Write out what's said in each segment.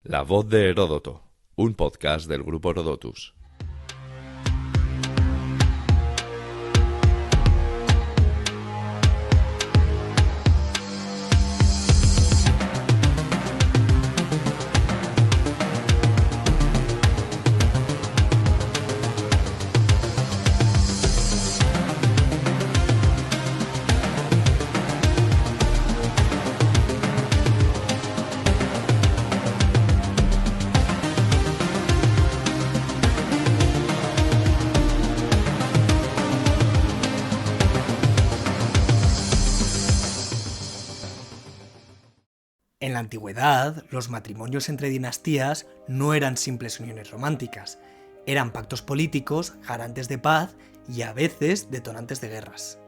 La voz de Heródoto, un podcast del grupo Herodotus. En la antigüedad, los matrimonios entre dinastías no eran simples uniones románticas, eran pactos políticos, garantes de paz y a veces detonantes de guerras.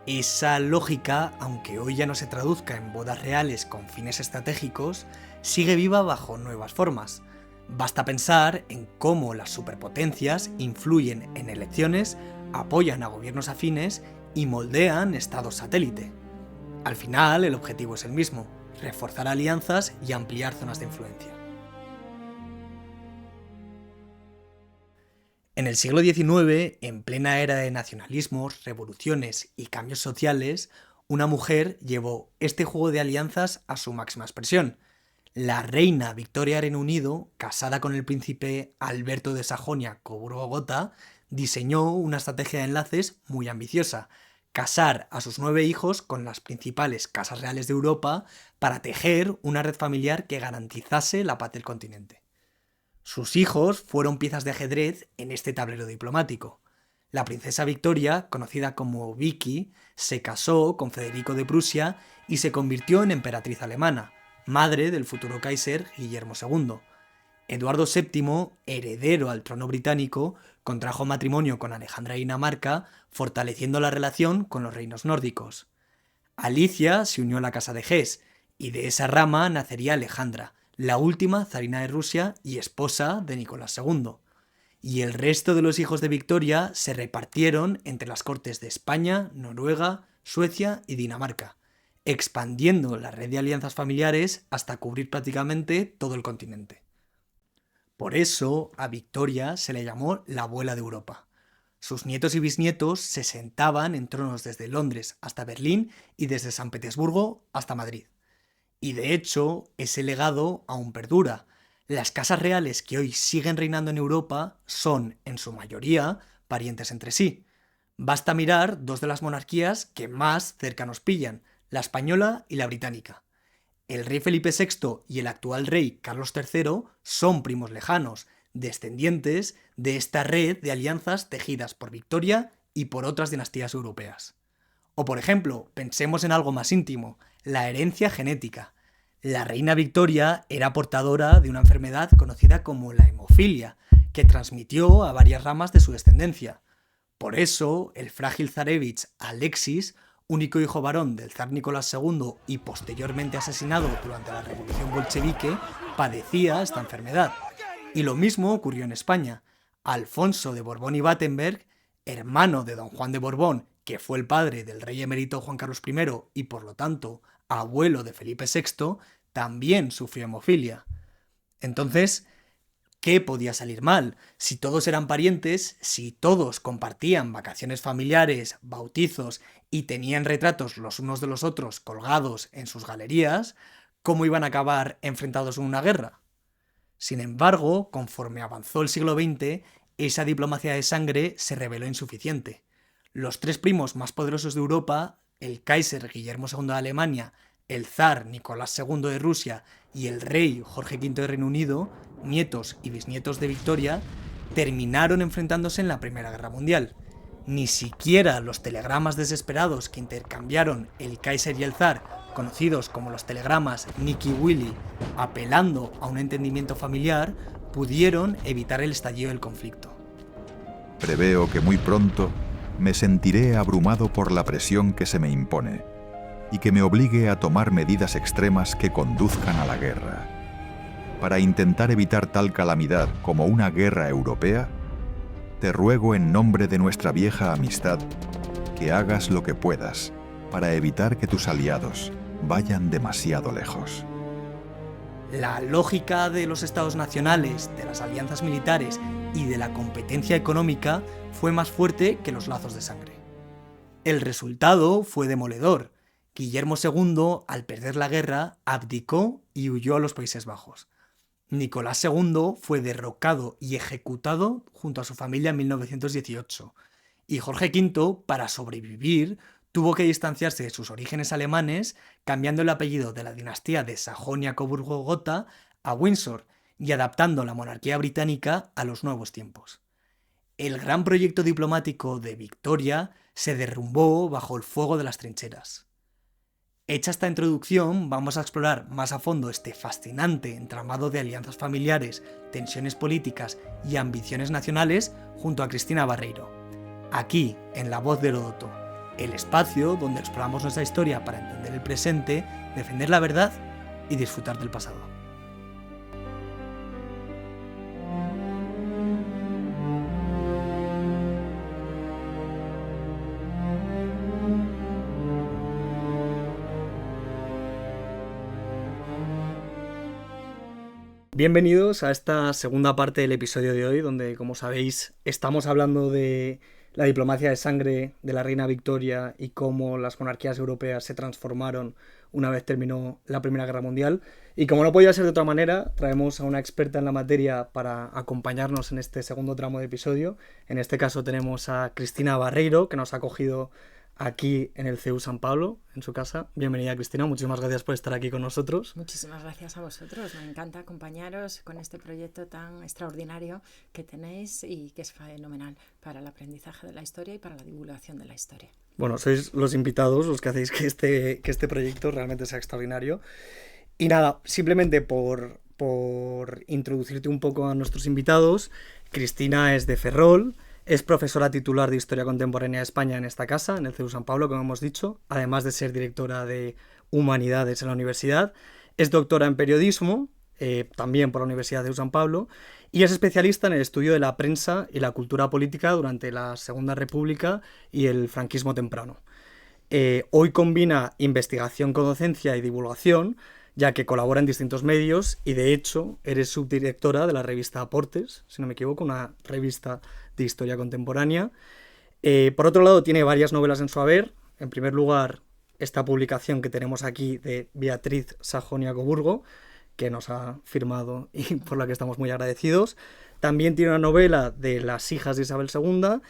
Esa lógica, aunque hoy ya no se traduzca en bodas reales con fines estratégicos, sigue viva bajo nuevas formas. Basta pensar en cómo las superpotencias influyen en elecciones, apoyan a gobiernos afines y moldean estados satélite. Al final, el objetivo es el mismo: reforzar alianzas y ampliar zonas de influencia. En el siglo XIX, en plena era de nacionalismos, revoluciones y cambios sociales, una mujer llevó este juego de alianzas a su máxima expresión. La reina Victoria de Reino Unido, casada con el príncipe Alberto de Sajonia-Coburgo-Gotha, diseñó una estrategia de enlaces muy ambiciosa: casar a sus 9 hijos con las principales casas reales de Europa para tejer una red familiar que garantizase la paz del continente. Sus hijos fueron piezas de ajedrez en este tablero diplomático. La princesa Victoria, conocida como Vicky, se casó con Federico de Prusia y se convirtió en emperatriz alemana, madre del futuro Kaiser Guillermo II. Eduardo VII, heredero al trono británico, contrajo matrimonio con Alejandra de Dinamarca, fortaleciendo la relación con los reinos nórdicos. Alicia se unió a la casa de Hesse, y de esa rama nacería Alejandra, la última zarina de Rusia y esposa de Nicolás II. Y el resto de los hijos de Victoria se repartieron entre las cortes de España, Noruega, Suecia y Dinamarca, expandiendo la red de alianzas familiares hasta cubrir prácticamente todo el continente. Por eso a Victoria se le llamó la abuela de Europa. Sus nietos y bisnietos se sentaban en tronos desde Londres hasta Berlín y desde San Petersburgo hasta Madrid. Y de hecho, ese legado aún perdura. Las casas reales que hoy siguen reinando en Europa son, en su mayoría, parientes entre sí. Basta mirar dos de las monarquías que más cerca nos pillan, la española y la británica. El rey Felipe VI y el actual rey Carlos III son primos lejanos, descendientes de esta red de alianzas tejidas por Victoria y por otras dinastías europeas. O por ejemplo, pensemos en algo más íntimo: la herencia genética. La reina Victoria era portadora de una enfermedad conocida como la hemofilia, que transmitió a varias ramas de su descendencia. Por eso, el frágil zarevich Alexis, único hijo varón del zar Nicolás II y posteriormente asesinado durante la Revolución Bolchevique, padecía esta enfermedad. Y lo mismo ocurrió en España. Alfonso de Borbón y Battenberg, hermano de don Juan de Borbón, que fue el padre del rey emérito Juan Carlos I y por lo tanto abuelo de Felipe VI, también sufrió hemofilia. Entonces, ¿qué podía salir mal? Si todos eran parientes, si todos compartían vacaciones familiares, bautizos y tenían retratos los unos de los otros colgados en sus galerías, ¿cómo iban a acabar enfrentados en una guerra? Sin embargo, conforme avanzó el siglo XX, esa diplomacia de sangre se reveló insuficiente. Los 3 primos más poderosos de Europa, el Kaiser Guillermo II de Alemania, el zar Nicolás II de Rusia y el rey Jorge V de Reino Unido, nietos y bisnietos de Victoria, terminaron enfrentándose en la Primera Guerra Mundial. Ni siquiera los telegramas desesperados que intercambiaron el Kaiser y el zar, conocidos como los telegramas Nicky Willy, apelando a un entendimiento familiar, pudieron evitar el estallido del conflicto. Preveo que muy pronto me sentiré abrumado por la presión que se me impone y que me obligue a tomar medidas extremas que conduzcan a la guerra. Para intentar evitar tal calamidad como una guerra europea, te ruego en nombre de nuestra vieja amistad que hagas lo que puedas para evitar que tus aliados vayan demasiado lejos. La lógica de los estados nacionales, de las alianzas militares y de la competencia económica fue más fuerte que los lazos de sangre. El resultado fue demoledor. Guillermo II, al perder la guerra, abdicó y huyó a los Países Bajos. Nicolás II fue derrocado y ejecutado junto a su familia en 1918. Y Jorge V, para sobrevivir, tuvo que distanciarse de sus orígenes alemanes, cambiando el apellido de la dinastía de Sajonia-Coburgo-Gotha a Windsor y adaptando la monarquía británica a los nuevos tiempos. El gran proyecto diplomático de Victoria se derrumbó bajo el fuego de las trincheras. Hecha esta introducción, vamos a explorar más a fondo este fascinante entramado de alianzas familiares, tensiones políticas y ambiciones nacionales junto a Cristina Barreiro. Aquí, en La Voz de Heródoto, el espacio donde exploramos nuestra historia para entender el presente, defender la verdad y disfrutar del pasado. Bienvenidos a esta segunda parte del episodio de hoy, donde, como sabéis, estamos hablando de la diplomacia de sangre de la reina Victoria y cómo las monarquías europeas se transformaron una vez terminó la Primera Guerra Mundial. Y como no podía ser de otra manera, traemos a una experta en la materia para acompañarnos en este segundo tramo de episodio. En este caso tenemos a Cristina Barreiro, que nos ha acogido aquí en el CEU San Pablo, en su casa. Bienvenida, Cristina, muchísimas gracias por estar aquí con nosotros. Muchísimas gracias a vosotros, me encanta acompañaros con este proyecto tan extraordinario que tenéis y que es fenomenal para el aprendizaje de la historia y para la divulgación de la historia. Bueno, sois los invitados los que hacéis que este proyecto realmente sea extraordinario. Y nada, simplemente por introducirte un poco a nuestros invitados, Cristina es de Ferrol. Es profesora titular de Historia Contemporánea de España en esta casa, en el CEU San Pablo, como hemos dicho, además de ser directora de Humanidades en la universidad. Es doctora en periodismo, también por la Universidad de CEU San Pablo, y es especialista en el estudio de la prensa y la cultura política durante la Segunda República y el franquismo temprano. Hoy combina investigación con docencia y divulgación, ya que colabora en distintos medios y, de hecho, eres subdirectora de la revista Aportes, si no me equivoco, una revista de historia contemporánea. Por otro lado, tiene varias novelas en su haber. En primer lugar, esta publicación que tenemos aquí de Beatriz Sajonia-Coburgo, que nos ha firmado y por la que estamos muy agradecidos. También tiene una novela de las hijas de Isabel II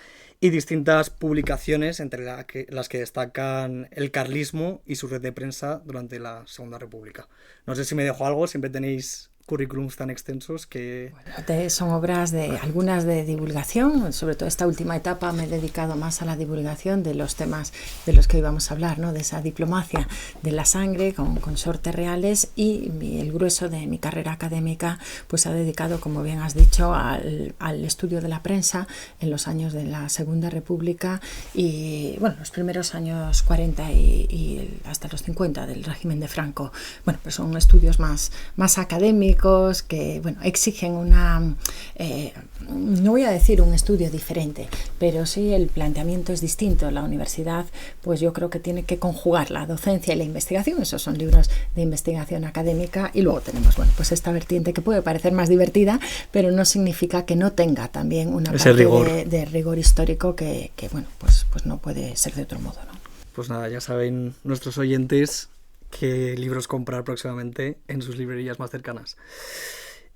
y distintas publicaciones, entre las que destacan el carlismo y su red de prensa durante la Segunda República. No sé si me dejo algo, siempre tenéis currículums tan extensos que... Bueno, son obras algunas de divulgación, sobre todo esta última etapa me he dedicado más a la divulgación de los temas de los que hoy vamos a hablar, ¿no? De esa diplomacia de la sangre con consortes reales, y el grueso de mi carrera académica pues se ha dedicado, como bien has dicho, al estudio de la prensa en los años de la Segunda República y bueno, los primeros años 40 y hasta los 50 del régimen de Franco. Bueno, pues son estudios más académicos que bueno, exigen una, no voy a decir un estudio diferente, pero sí el planteamiento es distinto. La universidad, pues yo creo que tiene que conjugar la docencia y la investigación. Esos son libros de investigación académica, y luego tenemos, bueno, pues esta vertiente que puede parecer más divertida, pero no significa que no tenga también una parte de rigor histórico que bueno, pues no puede ser de otro modo, ¿no? Pues nada, ya saben nuestros oyentes qué libros comprar próximamente en sus librerías más cercanas.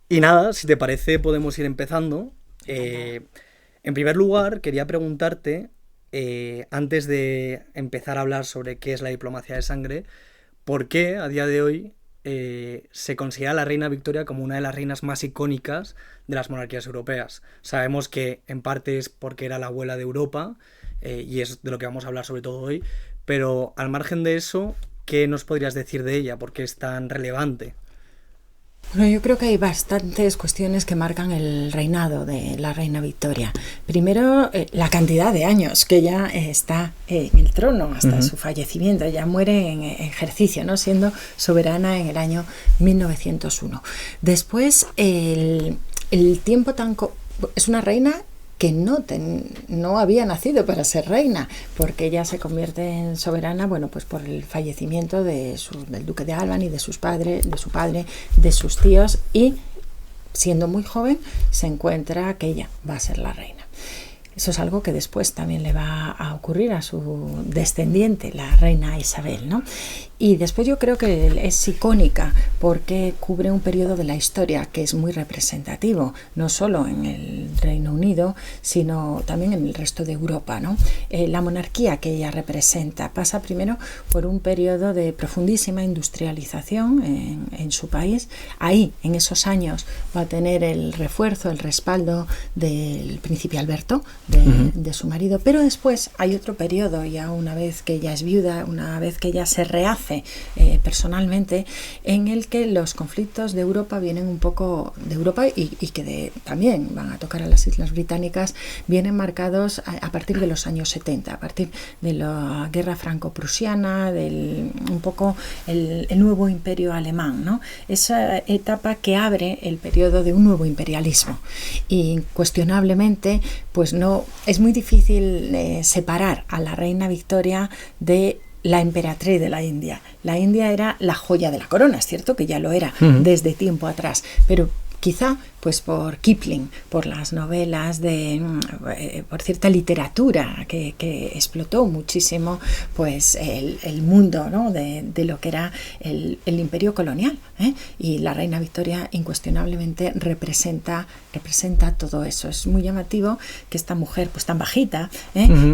Y nada, si te parece, podemos ir empezando. En primer lugar, quería preguntarte, antes de empezar a hablar sobre qué es la diplomacia de sangre, ¿por qué a día de hoy se considera a la reina Victoria como una de las reinas más icónicas de las monarquías europeas? Sabemos que en parte es porque era la abuela de Europa, y es de lo que vamos a hablar sobre todo hoy, pero al margen de eso, ¿qué nos podrías decir de ella? ¿Por qué es tan relevante? Bueno, yo creo que hay bastantes cuestiones que marcan el reinado de la reina Victoria. Primero, la cantidad de años que ella está en el trono hasta su fallecimiento. Ella muere en ejercicio, ¿no? Siendo soberana en el año 1901. Después, el tiempo es una reina que no había nacido para ser reina, porque ella se convierte en soberana, bueno, pues por el fallecimiento del duque de Albany, de su padre, de sus tíos, y siendo muy joven se encuentra que ella va a ser la reina. Eso es algo que después también le va a ocurrir a su descendiente, la reina Isabel, ¿no? Y después yo creo que es icónica porque cubre un periodo de la historia que es muy representativo, no solo en el Reino Unido, sino también en el resto de Europa, ¿no? La monarquía que ella representa pasa primero por un periodo de profundísima industrialización en su país. Ahí, en esos años, va a tener el refuerzo, el respaldo del príncipe Alberto, de su marido, pero después hay otro periodo, ya una vez que ella es viuda, una vez que ella se rehace personalmente, en el que los conflictos de Europa vienen un poco de Europa y que también van a tocar a las Islas Británicas, vienen marcados a partir de los años 70, a partir de la guerra franco-prusiana, un poco el nuevo imperio alemán, ¿no? Esa etapa que abre el periodo de un nuevo imperialismo. Y incuestionablemente, pues no es muy difícil separar a la reina Victoria de la emperatriz de la India. La India era la joya de la corona, es cierto que ya lo era desde tiempo atrás, pero quizá pues por Kipling, por las novelas, por cierta literatura que explotó muchísimo pues el mundo, ¿no? de lo que era el imperio colonial, ¿eh? Y la reina Victoria incuestionablemente representa todo eso. Es muy llamativo que esta mujer pues tan bajita,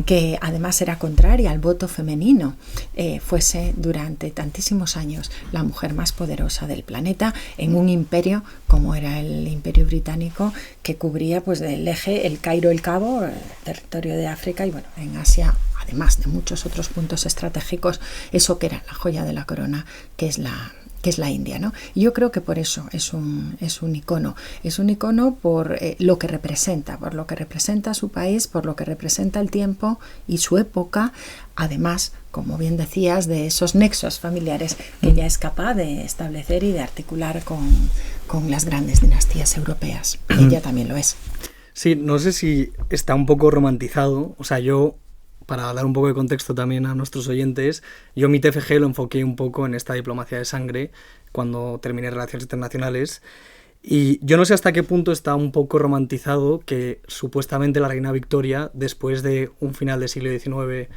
que además era contraria al voto femenino, fuese durante tantísimos años la mujer más poderosa del planeta en un imperio como era el imperio británico, que cubría pues del eje el Cairo, el Cabo, el territorio de África y bueno, en Asia, además de muchos otros puntos estratégicos, eso que era la joya de la corona, que es la India, ¿no? Y yo creo que por eso es un icono. Es un icono por lo que representa su país, por lo que representa el tiempo y su época, además, como bien decías, de esos nexos familiares que ella es capaz de establecer y de articular con las grandes dinastías europeas. Ella también lo es. Sí, no sé si está un poco romantizado, o sea, yo, para dar un poco de contexto también a nuestros oyentes, yo mi TFG lo enfoqué un poco en esta diplomacia de sangre cuando terminé Relaciones Internacionales, y yo no sé hasta qué punto está un poco romantizado que supuestamente la reina Victoria, después de un final del siglo XIX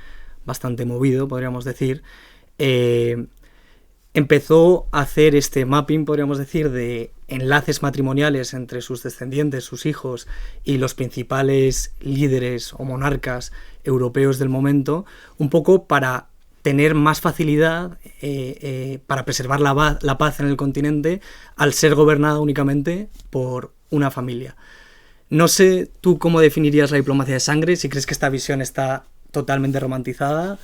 bastante movido, podríamos decir, empezó a hacer este mapping, podríamos decir, de enlaces matrimoniales entre sus descendientes, sus hijos y los principales líderes o monarcas europeos del momento, un poco para tener más facilidad para preservar la paz en el continente al ser gobernada únicamente por una familia. No sé tú cómo definirías la diplomacia de sangre, si crees que esta visión está totalmente romantizada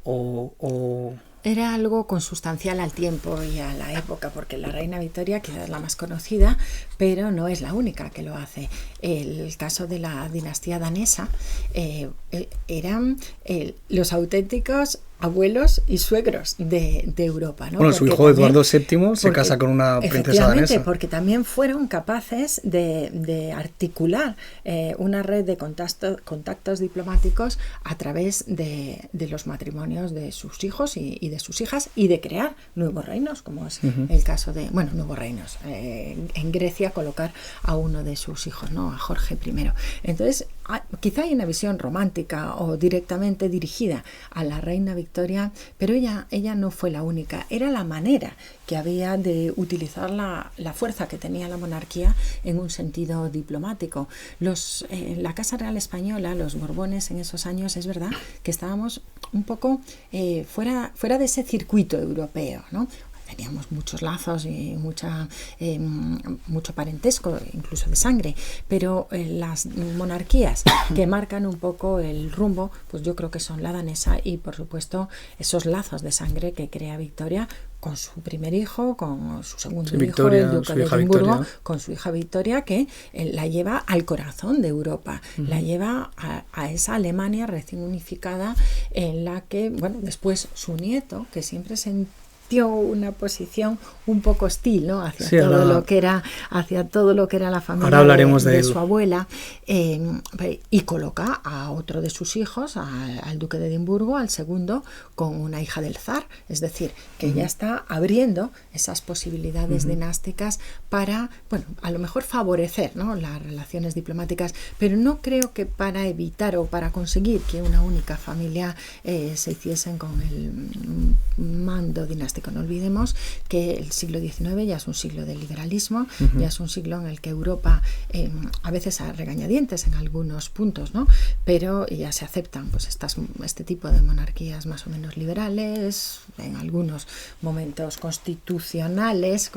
o... Era algo consustancial al tiempo y a la época, porque la reina Victoria quizás es la más conocida, pero no es la única que lo hace. El caso de la dinastía danesa eran los auténticos abuelos y suegros de Europa, ¿no? Bueno, su hijo Eduardo VII se casa con una princesa danesa. Porque también fueron capaces de articular una red de contactos diplomáticos a través de los matrimonios de sus hijos y de sus hijas, y de crear nuevos reinos, como es el caso de, bueno, nuevos reinos. En Grecia colocar a uno de sus hijos, ¿no? A Jorge I. Entonces, quizá hay una visión romántica o directamente dirigida a la reina Victoria, pero ella no fue la única. Era la manera que había de utilizar la fuerza que tenía la monarquía en un sentido diplomático. La Casa Real Española, los Borbones en esos años, es verdad que estábamos un poco fuera de ese circuito europeo, ¿no? Teníamos muchos lazos y mucho parentesco, incluso de sangre, pero las monarquías que marcan un poco el rumbo, pues yo creo que son la danesa y, por supuesto, esos lazos de sangre que crea Victoria con su primer hijo, con su segundo hijo, Victoria, el duque de Edimburgo, con su hija Victoria, que la lleva al corazón de Europa, la lleva a esa Alemania recién unificada, en la que, bueno, después su nieto, que siempre advirtió una posición un poco hostil, ¿no? hacia todo lo que era la familia de su abuela, y coloca a otro de sus hijos, al duque de Edimburgo, al segundo, con una hija del zar. Es decir, que ya está abriendo esas posibilidades dinásticas para, bueno, a lo mejor favorecer, ¿no?, las relaciones diplomáticas, pero no creo que para evitar o para conseguir que una única familia se hiciesen con el mando dinástico. No olvidemos que el siglo XIX ya es un siglo de liberalismo, ya es un siglo en el que Europa, a veces a regañadientes en algunos puntos, ¿no?, pero ya se aceptan pues este tipo de monarquías más o menos liberales, en algunos momentos constitucionales,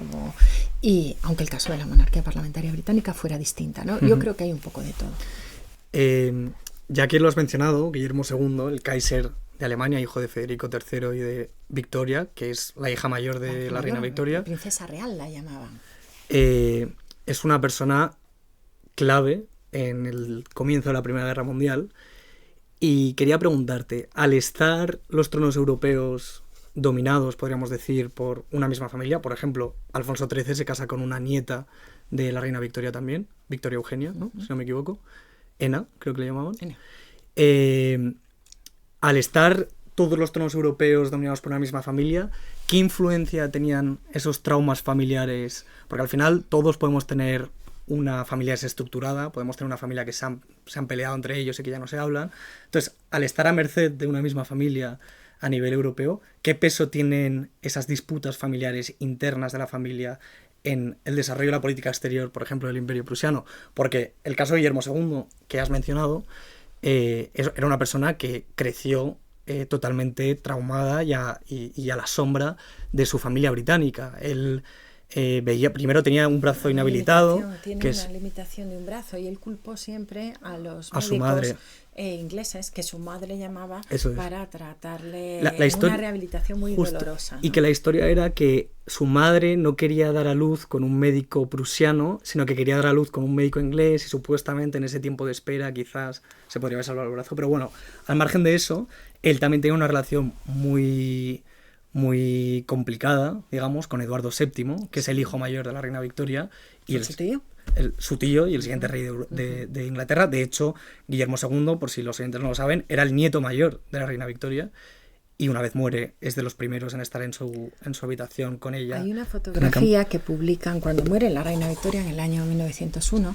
y aunque el caso de la monarquía parlamentaria británica fuera distinta, ¿no? Yo creo que hay un poco de todo. Ya que lo has mencionado, Guillermo II, el Kaiser de Alemania, hijo de Federico III y de Victoria, que es la hija mayor de la reina Victoria. Princesa real la llamaban. Es una persona clave en el comienzo de la Primera Guerra Mundial. Y quería preguntarte, al estar los tronos europeos dominados, podríamos decir, por una misma familia, por ejemplo, Alfonso XIII se casa con una nieta de la reina Victoria también, Victoria Eugenia, ¿no?, si no me equivoco, Ena, creo que le llamaban. Al estar todos los tronos europeos dominados por una misma familia, ¿qué influencia tenían esos traumas familiares? Porque al final todos podemos tener una familia desestructurada, podemos tener una familia que se han peleado entre ellos y que ya no se hablan. Entonces, al estar a merced de una misma familia a nivel europeo, ¿qué peso tienen esas disputas familiares internas de la familia en el desarrollo de la política exterior, por ejemplo, del Imperio Prusiano? Porque el caso de Guillermo II, que has mencionado, era una persona que creció totalmente traumada y a la sombra de su familia británica. Él primero tenía un brazo inhabilitado. Tiene una limitación de un brazo, y él culpó siempre a los médicos su madre. Ingleses, que su madre llamaba, para tratarle una rehabilitación muy dolorosa, ¿no? Y que la historia era que su madre no quería dar a luz con un médico prusiano, sino que quería dar a luz con un médico inglés, y supuestamente en ese tiempo de espera quizás se podría haber salvado el brazo. Pero bueno, al margen de eso, él también tenía una relación muy complicada, digamos, con Eduardo VII, que es el hijo mayor de la reina Victoria, y su tío y el siguiente rey de Inglaterra. De hecho, Guillermo II, por si los oyentes no lo saben, era el nieto mayor de la reina Victoria, y una vez muere es de los primeros en estar en su habitación con ella. Hay una fotografía que publican cuando muere la reina Victoria en el año 1901,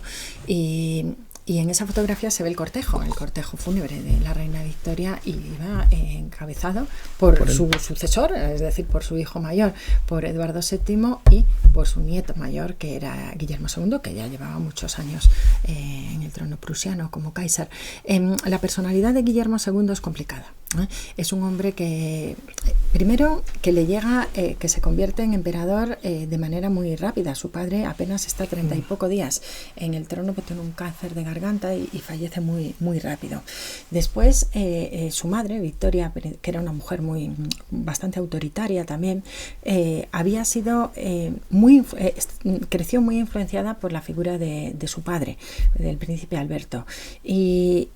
y en esa fotografía se ve el cortejo fúnebre de la reina Victoria, y iba encabezado por su sucesor, es decir, por su hijo mayor, por Eduardo VII, y por su nieto mayor, que era Guillermo II, que ya llevaba muchos años en el trono prusiano como Kaiser. La personalidad de Guillermo II es complicada. Es un hombre que, primero, que le llega, que se convierte en emperador de manera muy rápida. Su padre apenas está 30 y poco días en el trono, porque tiene un cáncer de garganta y fallece muy, muy rápido. Después, su madre, Victoria, que era una mujer bastante autoritaria también, había sido creció muy influenciada por la figura de su padre, del príncipe Alberto. Y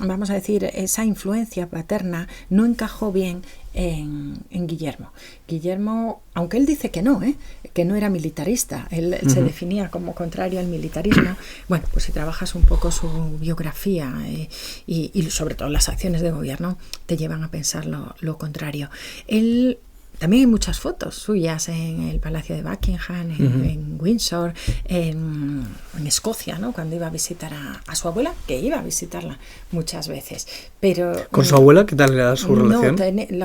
vamos a decir, esa influencia paterna no encajó bien en Guillermo. Guillermo, aunque él dice que no era militarista, él se definía como contrario al militarismo. Bueno, pues si trabajas un poco su biografía y sobre todo las acciones de gobierno, te llevan a pensar lo contrario. También hay muchas fotos suyas en el Palacio de Buckingham, en Windsor, en Escocia, ¿no?, cuando iba a visitar a su abuela, que iba a visitarla muchas veces. Pero ¿con su abuela qué tal era su relación?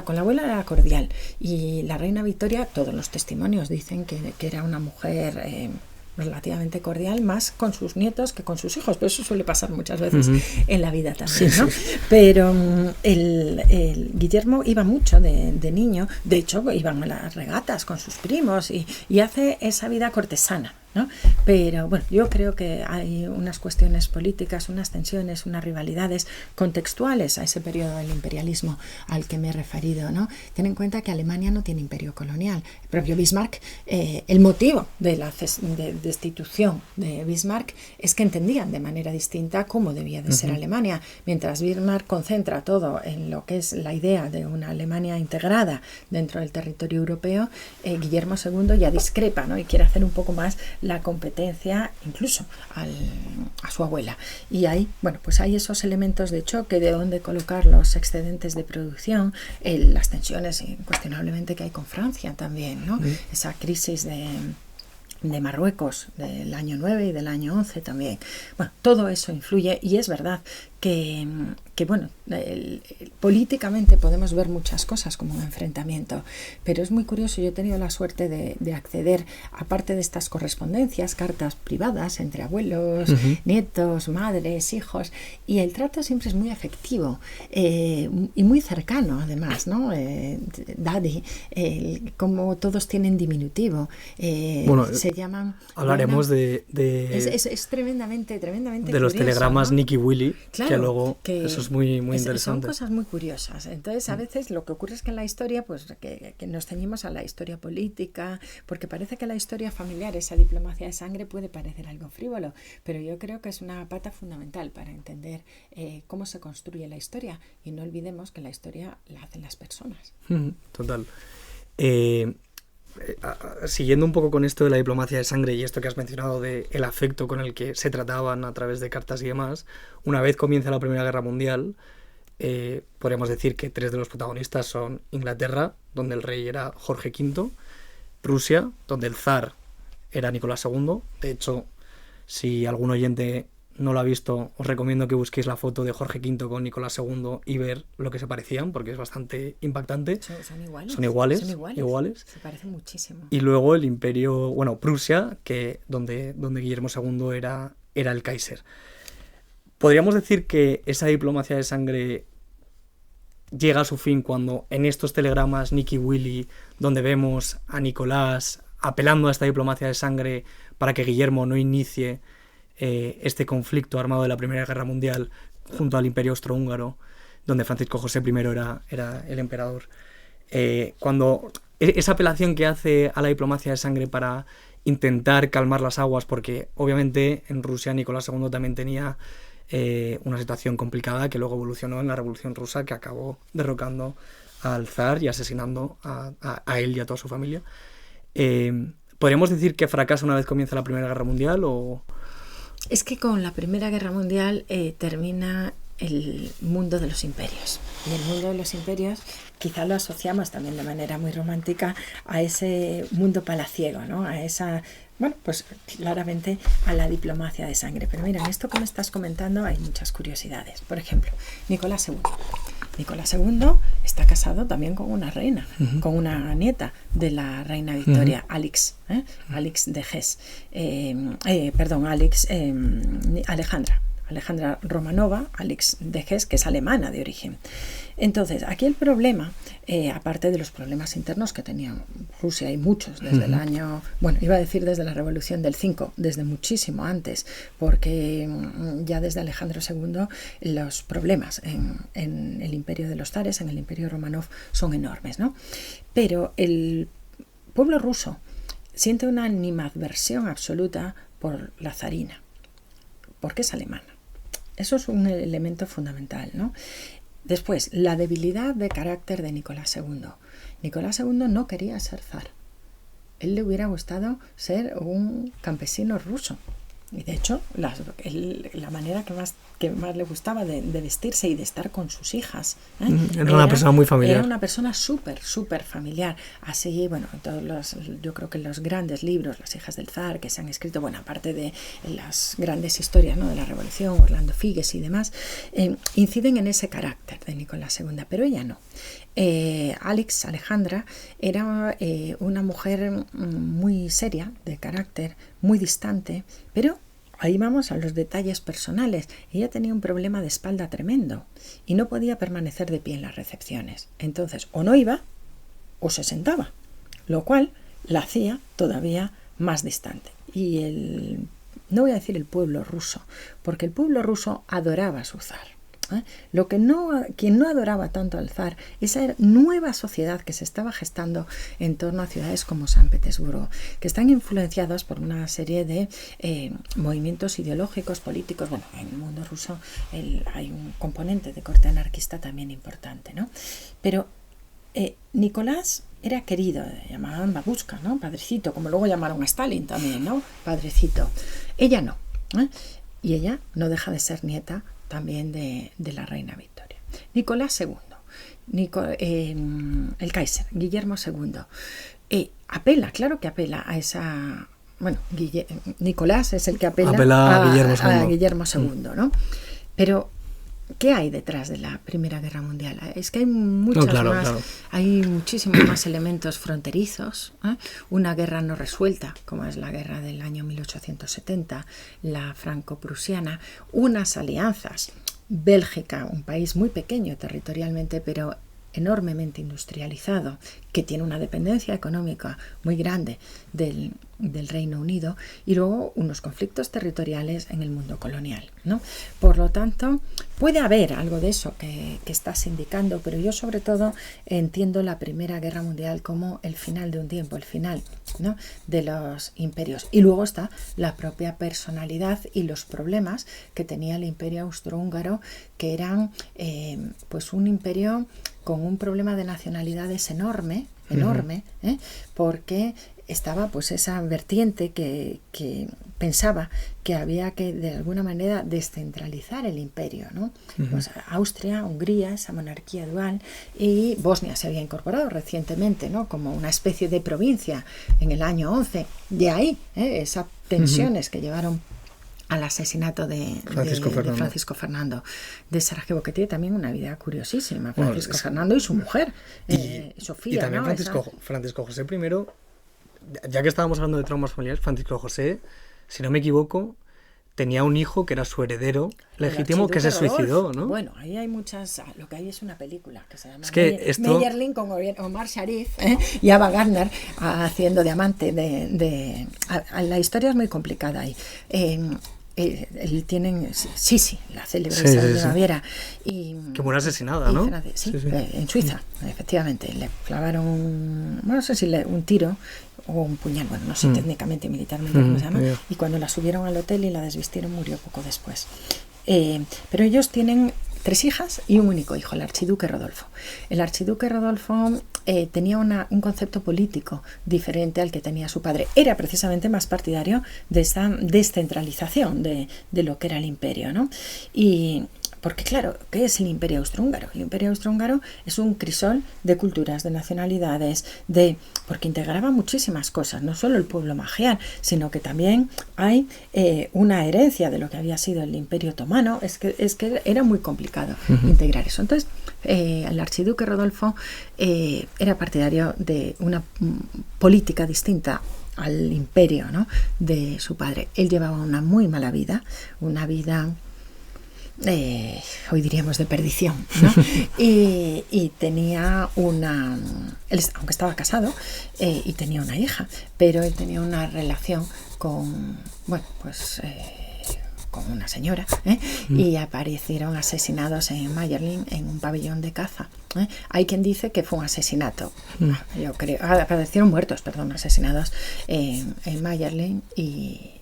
Con la abuela era cordial, y la reina Victoria, todos los testimonios dicen que era una mujer relativamente cordial, más con sus nietos que con sus hijos, pero eso suele pasar muchas veces en la vida también, ¿no? Pero el Guillermo iba mucho de niño, de hecho iban a las regatas con sus primos, y hace esa vida cortesana, ¿no? Pero bueno, yo creo que hay unas cuestiones políticas, unas tensiones, unas rivalidades contextuales a ese periodo del imperialismo al que me he referido, ¿no? Ten en cuenta que Alemania no tiene imperio colonial. El propio Bismarck, el motivo de la destitución de Bismarck es que entendían de manera distinta cómo debía de ser Alemania. Mientras Bismarck concentra todo en lo que es la idea de una Alemania integrada dentro del territorio europeo, Guillermo II ya discrepa, ¿no? Y quiere hacer un poco más la competencia incluso a su abuela. Y ahí, bueno, pues hay esos elementos de choque de dónde colocar los excedentes de producción, las tensiones incuestionablemente que hay con Francia también, ¿no? Esa crisis de Marruecos del año 9 y del año 11 también. Bueno, todo eso influye y es verdad que bueno, políticamente podemos ver muchas cosas como un enfrentamiento, pero es muy curioso. Yo he tenido la suerte de acceder, aparte de estas correspondencias, cartas privadas entre abuelos, nietos, madres, hijos, y el trato siempre es muy afectivo y muy cercano además, ¿no? Daddy, como todos tienen diminutivo, bueno, se llaman... Hablaremos es tremendamente de curioso, los telegramas, ¿no? Nicky Willy, claro, que luego eso es muy interesante. Son cosas muy curiosas. Entonces, a veces lo que ocurre es que en la historia, pues que nos ceñimos a la historia política, porque parece que la historia familiar, esa diplomacia de sangre, puede parecer algo frívolo, pero yo creo que es una pata fundamental para entender cómo se construye la historia, y no olvidemos que la historia la hacen las personas. Total. Siguiendo un poco con esto de la diplomacia de sangre y esto que has mencionado de el afecto con el que se trataban a través de cartas y demás, una vez comienza la Primera Guerra Mundial, podríamos decir que 3 de los protagonistas son Inglaterra, donde el rey era Jorge V, Rusia, donde el zar era Nicolás II. De hecho, si algún oyente no lo ha visto, os recomiendo que busquéis la foto de Jorge V con Nicolás II y ver lo que se parecían, porque es bastante impactante. Son iguales. Son iguales. Se parecen muchísimo. Y luego el imperio, bueno, Prusia, que donde Guillermo II era el Kaiser. Podríamos decir que esa diplomacia de sangre llega a su fin cuando en estos telegramas Nicky Willy, donde vemos a Nicolás apelando a esta diplomacia de sangre para que Guillermo no inicie este conflicto armado de la Primera Guerra Mundial junto al Imperio Austrohúngaro, donde Francisco José I era el emperador. Cuando esa apelación que hace a la diplomacia de sangre para intentar calmar las aguas, porque obviamente en Rusia Nicolás II también tenía una situación complicada que luego evolucionó en la Revolución Rusa, que acabó derrocando al zar y asesinando a él y a toda su familia. ¿Podríamos decir que fracasa una vez comienza la Primera Guerra Mundial o...? Es que con la Primera Guerra Mundial termina el mundo de los imperios. Y el mundo de los imperios quizá lo asociamos también de manera muy romántica a ese mundo palaciego, ¿no? A esa, bueno, pues claramente a la diplomacia de sangre. Pero mira, en esto que me estás comentando hay muchas curiosidades. Por ejemplo, Nicolás II. Nicolás II está casado también con una reina, con una nieta de la reina Victoria, Alix de Hesse. Alejandra Romanova, Alix de Hesse, que es alemana de origen. Entonces, aquí el problema, aparte de los problemas internos que tenía Rusia, y muchos desde el año, bueno, iba a decir desde la Revolución del 5, desde muchísimo antes, porque ya desde Alejandro II los problemas en el imperio de los zares, en el imperio Romanov, son enormes, ¿no? Pero el pueblo ruso siente una animadversión absoluta por la zarina, porque es alemana. Eso es un elemento fundamental, ¿no? Después, la debilidad de carácter de Nicolás II. Nicolás II no quería ser zar. Él le hubiera gustado ser un campesino ruso. Y de hecho, la manera que más le gustaba de vestirse y de estar con sus hijas. Era una persona muy familiar. Era una persona súper familiar. Así, bueno, yo creo que los grandes libros, Las hijas del zar, que se han escrito, bueno, aparte de las grandes historias, ¿no?, de la Revolución, Orlando Figes y demás, inciden en ese carácter de Nicolás II, pero ella no. Alejandra era una mujer muy seria de carácter, muy distante, pero ahí vamos a los detalles personales. Ella tenía un problema de espalda tremendo y no podía permanecer de pie en las recepciones. Entonces, o no iba o se sentaba, lo cual la hacía todavía más distante. no voy a decir el pueblo ruso, porque el pueblo ruso adoraba a su zar. Quien no adoraba tanto al zar, esa nueva sociedad que se estaba gestando en torno a ciudades como San Petersburgo, que están influenciadas por una serie de movimientos ideológicos, políticos. Bueno, en el mundo ruso hay un componente de corte anarquista también importante, ¿no? Pero Nicolás era querido, llamaban babushka, ¿no? Padrecito, como luego llamaron a Stalin también, ¿no? Padrecito. Ella no, ¿eh? Y ella no deja de ser nieta también de la reina Victoria. Nicolás II, el Kaiser, Guillermo II, claro que apela a esa... Bueno, Nicolás es el que apela a Guillermo II, ¿no? Pero ¿qué hay detrás de la Primera Guerra Mundial? Es que hay hay muchísimos más elementos fronterizos, ¿eh? Una guerra no resuelta, como es la guerra del año 1870, la franco-prusiana, unas alianzas. Bélgica, un país muy pequeño territorialmente, pero enormemente industrializado, que tiene una dependencia económica muy grande del Reino Unido, y luego unos conflictos territoriales en el mundo colonial, ¿no? Por lo tanto, puede haber algo de eso que estás indicando, pero yo sobre todo entiendo la Primera Guerra Mundial como el final de un tiempo, el final, ¿no?, de los imperios. Y luego está la propia personalidad y los problemas que tenía el Imperio Austrohúngaro, que eran pues un imperio con un problema de nacionalidades enorme, porque estaba pues esa vertiente que pensaba que había que de alguna manera descentralizar el imperio, ¿no? Pues Austria, Hungría, esa monarquía dual, y Bosnia se había incorporado recientemente, ¿no?, como una especie de provincia en el año 11. De ahí esas tensiones que llevaron al asesinato de Francisco Fernando de Sarajevo, que tiene también una vida curiosísima. Francisco Fernando y su mujer, Sofía. Y también, ¿no?, Francisco José I, ya que estábamos hablando de traumas familiares, Francisco José, si no me equivoco, tenía un hijo que era su heredero legítimo, que se suicidó, ¿no? Bueno, ahí hay muchas... Lo que hay es una película que se llama Meyerling con Omar Sharif y Ava Gardner haciendo de amante la historia es muy complicada ahí. Tienen Sisi, la célebre de Baviera, y que murió asesinada, ¿no? En Suiza, efectivamente. Le clavaron, no sé si un tiro o un puñal, bueno, no sé técnicamente, militarmente cómo se llama, y cuando la subieron al hotel y la desvistieron murió poco después. Pero ellos tienen 3 hijas y un único hijo, el archiduque Rodolfo. El archiduque Rodolfo tenía un concepto político diferente al que tenía su padre. Era precisamente más partidario de esa descentralización de lo que era el imperio, ¿no? Y porque claro, ¿qué es el Imperio Austrohúngaro? El Imperio Austrohúngaro es un crisol de culturas, de nacionalidades, porque integraba muchísimas cosas, no solo el pueblo magiar, sino que también hay una herencia de lo que había sido el Imperio Otomano. Es que era muy complicado integrar eso. Entonces, el archiduque Rodolfo era partidario de una política distinta al imperio, ¿no?, de su padre. Él llevaba una muy mala vida, una vida... hoy diríamos de perdición, ¿no? y tenía él, aunque estaba casado, y tenía una hija, pero él tenía una relación con una señora, y aparecieron asesinados en Meyerling, en un pabellón de caza. Hay quien dice que fue un asesinato, yo creo, aparecieron asesinados en Meyerling, y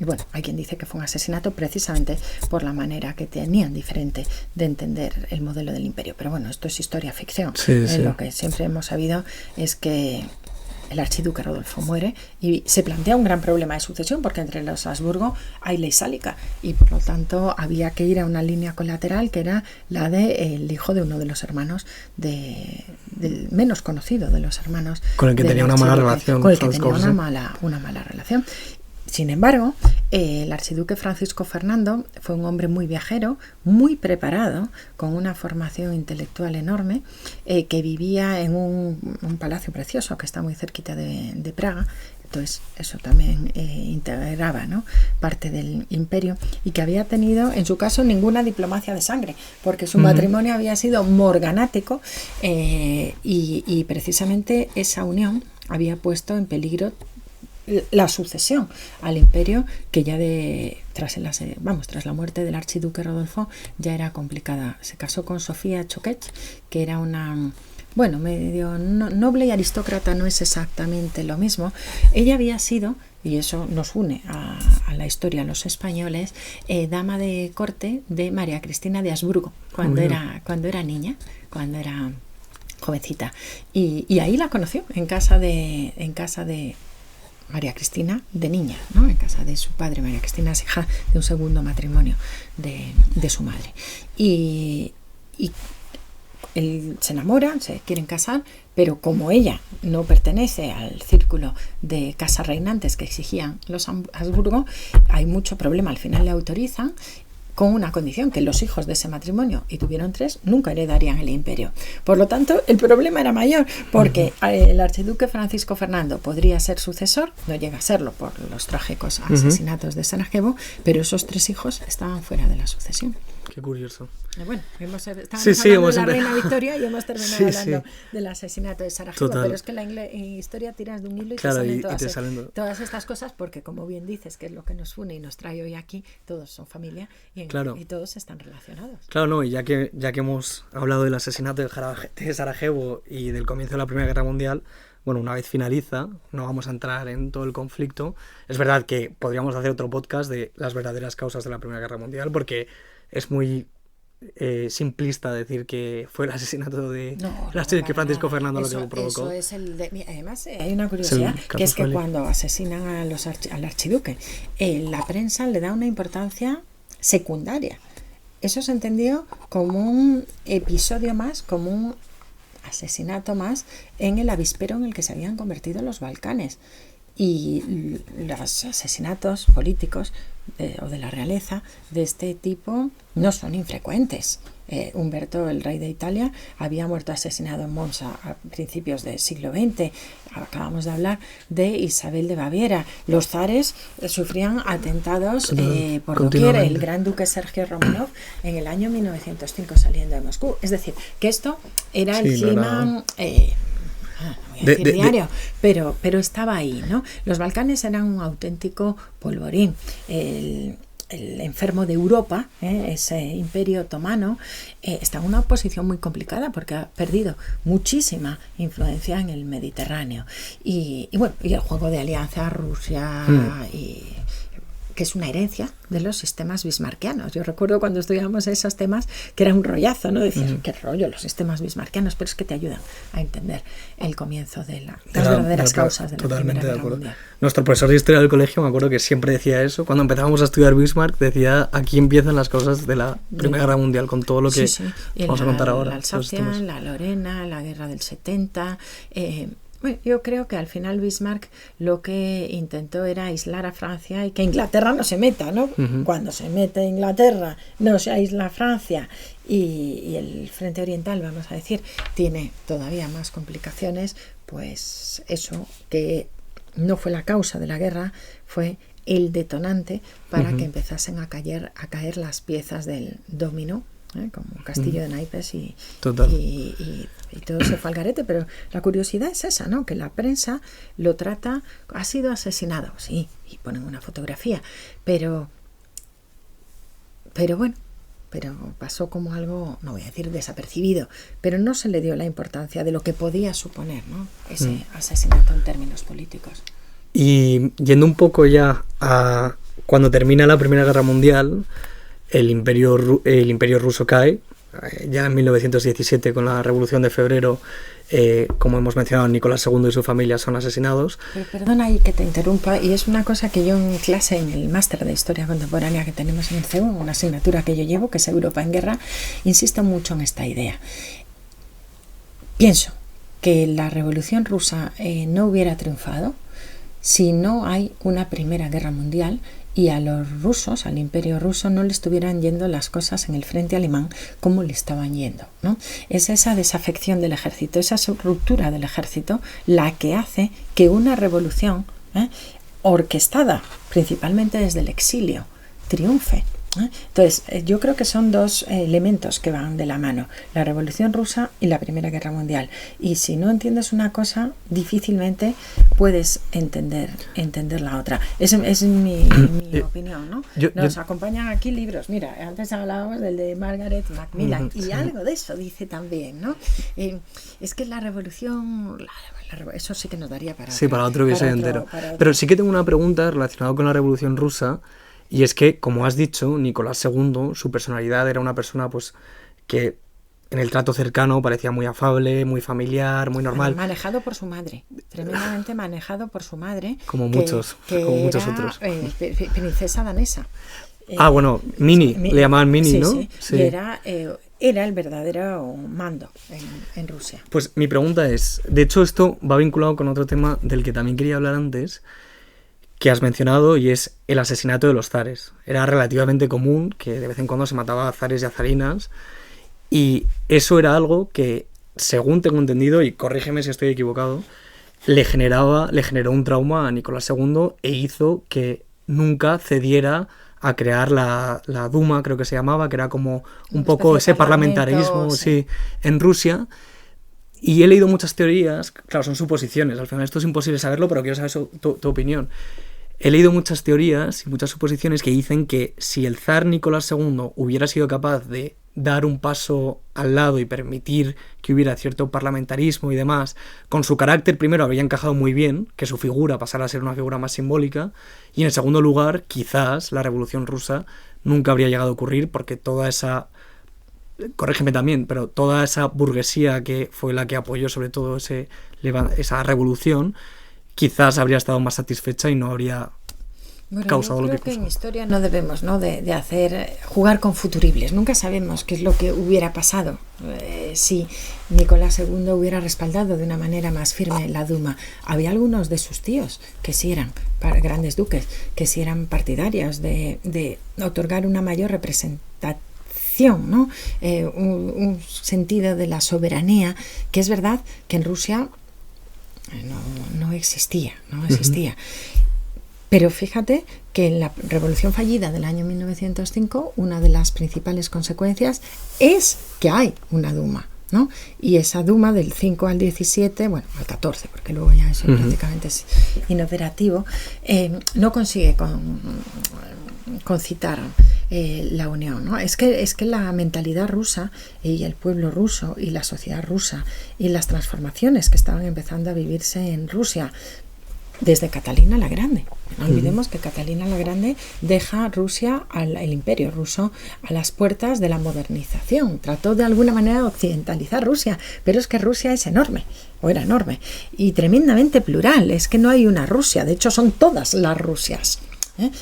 bueno, hay quien dice que fue un asesinato precisamente por la manera que tenían diferente de entender el modelo del imperio. Pero bueno, esto es historia ficción. Lo que siempre hemos sabido es que el archiduque Rodolfo muere y se plantea un gran problema de sucesión, porque entre los Habsburgo hay ley sálica y por lo tanto había que ir a una línea colateral que era la del hijo de uno de los hermanos del menos conocido de los hermanos, con el que tenía una mala relación. Una mala relación. Sin embargo, el archiduque Francisco Fernando fue un hombre muy viajero, muy preparado, con una formación intelectual enorme, que vivía en un palacio precioso que está muy cerquita de Praga. Entonces eso también integraba, ¿no?, parte del imperio, y que había tenido en su caso ninguna diplomacia de sangre, porque su matrimonio había sido morganático, y precisamente esa unión había puesto en peligro la sucesión al imperio, que ya tras la muerte del archiduque Rodolfo ya era complicada. Se casó con Sofía Choquech, que era una... Bueno, medio noble y aristócrata no es exactamente lo mismo. Ella había sido, y eso nos une a la historia, a los españoles, dama de corte de María Cristina de Habsburgo, cuando era niña, cuando era jovencita. Y ahí la conoció, en casa de María Cristina de niña, ¿no? En casa de su padre. María Cristina es hija de un segundo matrimonio de su madre. Y él se enamora, se quieren casar, pero como ella no pertenece al círculo de casas reinantes que exigían los Habsburgo, hay mucho problema. Al final le autorizan con una condición, que los hijos de ese matrimonio, y tuvieron 3, nunca heredarían el imperio. Por lo tanto, el problema era mayor, porque el archiduque Francisco Fernando podría ser sucesor, no llega a serlo por los trágicos asesinatos de Sarajevo, pero esos 3 hijos estaban fuera de la sucesión. Qué curioso. Bueno, estamos hablando de la reina Victoria y hemos terminado hablando del asesinato de Sarajevo. Total. Pero es que la historia tiras de un hilo y te salen todas estas cosas, porque como bien dices, que es lo que nos une y nos trae hoy aquí, todos son familia y todos están relacionados. Claro, no, y ya que hemos hablado del asesinato de Sarajevo y del comienzo de la Primera Guerra Mundial, bueno, una vez finaliza, no vamos a entrar en todo el conflicto. Es verdad que podríamos hacer otro podcast de las verdaderas causas de la Primera Guerra Mundial, porque es muy simplista decir que fue el asesinato de que Francisco Fernando lo que provocó. Eso es además hay una curiosidad, que es que cuando asesinan al archiduque, la prensa le da una importancia secundaria. Eso se entendió como un episodio más, como un asesinato más en el avispero en el que se habían convertido los Balcanes. Y los asesinatos políticos o de la realeza de este tipo no son infrecuentes. Humberto, el rey de Italia, había muerto asesinado en Monza a principios del siglo XX. Acabamos de hablar de Isabel de Baviera. Los zares sufrían atentados por doquier. El gran duque Sergio Romanov en el año 1905 saliendo de Moscú. Es decir, que esto era el clima... diario, pero estaba ahí, ¿no? Los Balcanes eran un auténtico polvorín. El enfermo de Europa, ese imperio otomano, está en una posición muy complicada porque ha perdido muchísima influencia en el Mediterráneo. Y el juego de alianza Rusia que es una herencia de los sistemas bismarckianos. Yo recuerdo cuando estudiábamos esos temas que era un rollazo, ¿no? Decías, qué rollo los sistemas bismarckianos, pero es que te ayudan a entender el comienzo de las verdaderas causas de la Primera Guerra Mundial. Nuestro profesor de historia del colegio, me acuerdo que siempre decía eso. Cuando empezábamos a estudiar Bismarck, decía, aquí empiezan las causas de la Primera Guerra Mundial, con todo lo que vamos a contar ahora. La Alsacia, la Lorena, la Guerra del 70... Bueno, yo creo que al final Bismarck lo que intentó era aislar a Francia y que Inglaterra no se meta, ¿no? Cuando se mete Inglaterra, no se aísla Francia y el frente oriental, vamos a decir, tiene todavía más complicaciones, pues eso que no fue la causa de la guerra, fue el detonante para que empezasen a caer las piezas del dominó, como Castillo de Naipes y todo se fue al garete. Pero la curiosidad es esa, ¿no? Que la prensa lo trata, ha sido asesinado, sí, y ponen una fotografía, pero pasó como algo, no voy a decir desapercibido, pero no se le dio la importancia de lo que podía suponer, ¿no? Ese asesinato en términos políticos. Y yendo un poco ya a cuando termina la Primera Guerra Mundial, el imperio ruso cae, ya en 1917 con la Revolución de Febrero, como hemos mencionado, Nicolás II y su familia son asesinados. Pero perdona ahí que te interrumpa, y es una cosa que yo en clase, en el máster de Historia Contemporánea que tenemos en el CEU, una asignatura que yo llevo, que es Europa en Guerra, insisto mucho en esta idea. Pienso que la Revolución Rusa no hubiera triunfado si no hay una Primera Guerra Mundial y a los rusos, al imperio ruso, no le estuvieran yendo las cosas en el frente alemán como le estaban yendo, ¿no? Es esa desafección del ejército, esa ruptura del ejército, la que hace que una revolución orquestada principalmente desde el exilio triunfe. Entonces, yo creo que son dos elementos que van de la mano, la Revolución Rusa y la Primera Guerra Mundial. Y si no entiendes una cosa, difícilmente puedes entender la otra. Esa es mi opinión, ¿no? Nos acompañan aquí libros. Mira, antes hablábamos del de Margaret Macmillan, y algo de eso dice también, ¿no? Es que la Revolución... eso sí que nos daría para... Sí, para otro episodio entero. Pero sí que tengo una pregunta relacionada con la Revolución Rusa. Y es que, como has dicho, Nicolás II, su personalidad era una persona pues que en el trato cercano parecía muy afable, muy familiar, muy normal. Manejado por su madre, tremendamente manejado por su madre. Como muchos otros. Princesa danesa. Bueno, Mini, le llamaban Mini, sí, ¿no? Sí. Y era el verdadero mando en Rusia. Pues mi pregunta es, de hecho esto va vinculado con otro tema del que también quería hablar antes, que has mencionado, y es el asesinato de los zares. Era relativamente común que de vez en cuando se mataba a zares y a zarinas, y eso era algo que, según tengo entendido, y corrígeme si estoy equivocado, le generó un trauma a Nicolás II e hizo que nunca cediera a crear la Duma, creo que se llamaba, que era como un poco ese parlamentarismo en Rusia. Y he leído muchas teorías, claro, son suposiciones, al final esto es imposible saberlo, pero quiero saber tu opinión. He leído muchas teorías y muchas suposiciones que dicen que si el zar Nicolás II hubiera sido capaz de dar un paso al lado y permitir que hubiera cierto parlamentarismo y demás, con su carácter primero habría encajado muy bien, que su figura pasara a ser una figura más simbólica, y en segundo lugar, quizás la Revolución Rusa nunca habría llegado a ocurrir, porque toda esa... corrígeme también, pero toda esa burguesía que fue la que apoyó sobre todo esa revolución, quizás habría estado más satisfecha y no habría causado lo que causó. Yo creo que en historia no debemos, ¿no?, de hacer jugar con futuribles. Nunca sabemos qué es lo que hubiera pasado si Nicolás II hubiera respaldado de una manera más firme la Duma. Había algunos de sus tíos que sí eran grandes duques, que sí eran partidarios de otorgar una mayor representación, ¿no? Un sentido de la soberanía, que es verdad que en Rusia no existía. Pero fíjate que en la revolución fallida del año 1905, una de las principales consecuencias es que hay una Duma, ¿no? Y esa Duma del 5 al 17, bueno, al 14, porque luego ya eso prácticamente es inoperativo, no consigue concitar la unión, ¿no? Es que la mentalidad rusa y el pueblo ruso y la sociedad rusa y las transformaciones que estaban empezando a vivirse en Rusia desde Catalina la Grande. No olvidemos que Catalina la Grande deja Rusia, el imperio ruso, a las puertas de la modernización. Trató de alguna manera de occidentalizar Rusia, pero es que Rusia es enorme, o era enorme, y tremendamente plural. Es que no hay una Rusia, de hecho son todas las Rusias.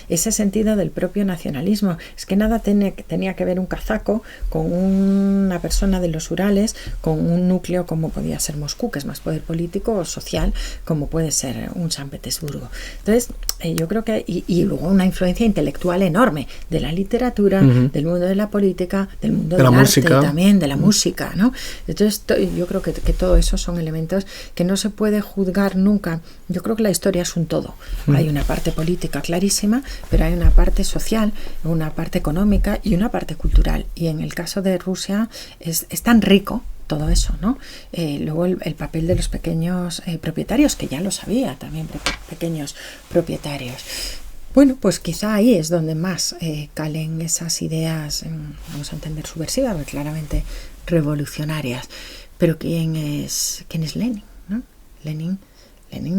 Ese sentido del propio nacionalismo, es que nada tenía que ver un kazaco con una persona de los Urales, con un núcleo como podía ser Moscú, que es más poder político o social, como puede ser un San Petersburgo. Entonces yo creo que y luego una influencia intelectual enorme de la literatura, del mundo de la política, del mundo del arte también, de la música, ¿no? Entonces yo creo que todo eso son elementos que no se puede juzgar nunca. Yo creo que la historia es un todo. Hay una parte política clarísima, pero hay una parte social, una parte económica y una parte cultural. Y en el caso de Rusia es tan rico todo eso, ¿no? Luego el papel de los pequeños propietarios, que ya lo sabía también, pequeños propietarios. Bueno, pues quizá ahí es donde más calen esas ideas, vamos a entender subversivas, pero claramente revolucionarias. Pero ¿quién es Lenin, ¿no? Lenin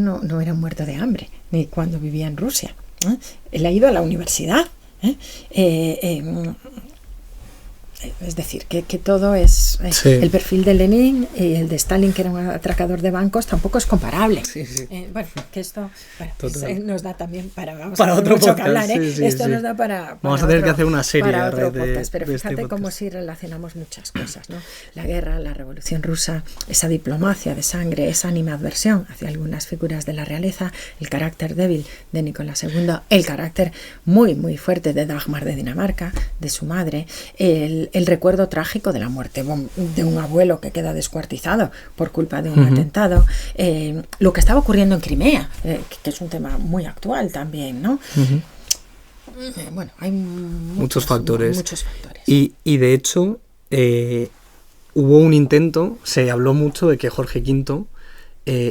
no era muerto de hambre, ni cuando vivía en Rusia. Él ha ido a la universidad. Es decir, que todo es... El perfil de Lenin y el de Stalin, que era un atracador de bancos, tampoco es comparable. Bueno, que esto nos da también para otro podcast. Hablar, esto nos da para vamos a tener que hacer una serie para otro podcast. Pero fíjate cómo sí relacionamos muchas cosas, ¿no? La guerra, la Revolución Rusa, esa diplomacia de sangre, esa animadversión hacia algunas figuras de la realeza, el carácter débil de Nicolás II, el carácter muy, muy fuerte de Dagmar de Dinamarca, de su madre, el recuerdo trágico de la muerte de un abuelo que queda descuartizado por culpa de un atentado, lo que estaba ocurriendo en Crimea, que es un tema muy actual también, ¿no? Bueno, hay muchos factores. Muchos factores. Y de hecho, hubo un intento, se habló mucho de que Jorge V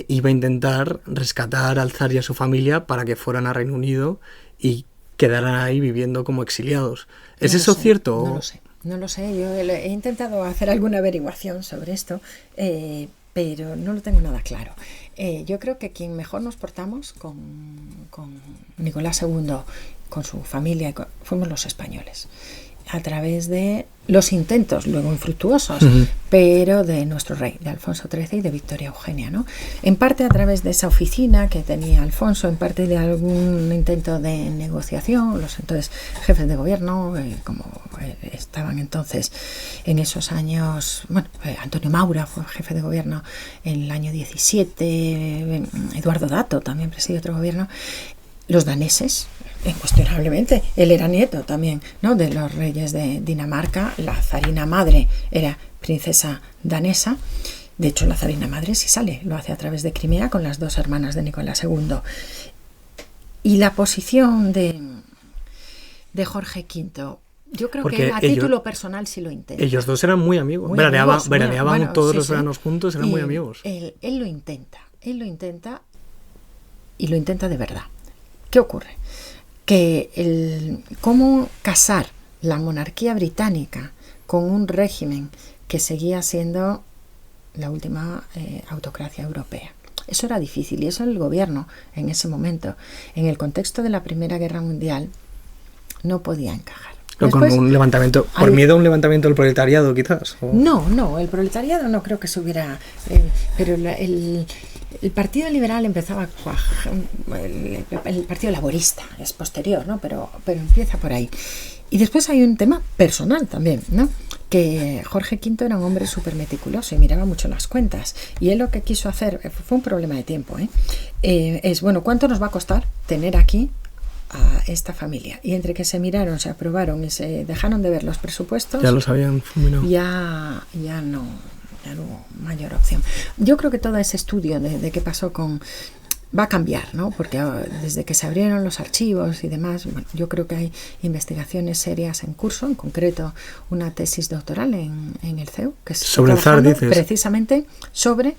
iba a intentar rescatar al zar y a su familia para que fueran a Reino Unido y quedaran ahí viviendo como exiliados. ¿Es eso cierto? No lo sé. Yo he intentado hacer alguna averiguación sobre esto, pero no lo tengo nada claro. Yo creo que quien mejor nos portamos con Nicolás II, con su familia, fuimos los españoles, a través de los intentos, luego infructuosos, pero de nuestro rey, de Alfonso XIII y de Victoria Eugenia, ¿no? En parte a través de esa oficina que tenía Alfonso, en parte de algún intento de negociación, los entonces jefes de gobierno, como estaban entonces en esos años, bueno, Antonio Maura fue jefe de gobierno en el año 17, Eduardo Dato también presidió otro gobierno, los daneses, incuestionablemente, él era nieto también, ¿no?, de los reyes de Dinamarca, la zarina madre era princesa danesa, de hecho la zarina madre sí sale, lo hace a través de Crimea con las dos hermanas de Nicolás II. Y la posición de Jorge V, yo creo que a título personal sí lo intenta. Ellos dos eran muy amigos, veraneaban todos los veranos juntos, eran muy amigos. Él lo intenta y lo intenta de verdad. ¿Qué ocurre? Que cómo casar la monarquía británica con un régimen que seguía siendo la última autocracia europea. Eso era difícil y eso el gobierno en ese momento, en el contexto de la Primera Guerra Mundial, no podía encajar. Después, con un levantamiento, por miedo a un levantamiento del proletariado, quizás. ¿O? No, el proletariado no creo que se hubiera... pero el Partido Liberal empezaba... El Partido Laborista es posterior, ¿no? Pero empieza por ahí. Y después hay un tema personal también, ¿no? Que Jorge V era un hombre súper meticuloso y miraba mucho las cuentas. Y él lo que quiso hacer, fue un problema de tiempo, es, bueno, ¿cuánto nos va a costar tener aquí a esta familia? Y entre que se miraron, se aprobaron y se dejaron de ver los presupuestos, ya los habían fulminado. Ya no hubo mayor opción. Yo creo que todo ese estudio de qué pasó va a cambiar, ¿no? Porque desde que se abrieron los archivos y demás, bueno, yo creo que hay investigaciones serias en curso, en concreto una tesis doctoral en el CEU, que es sobre el zar, dices, precisamente sobre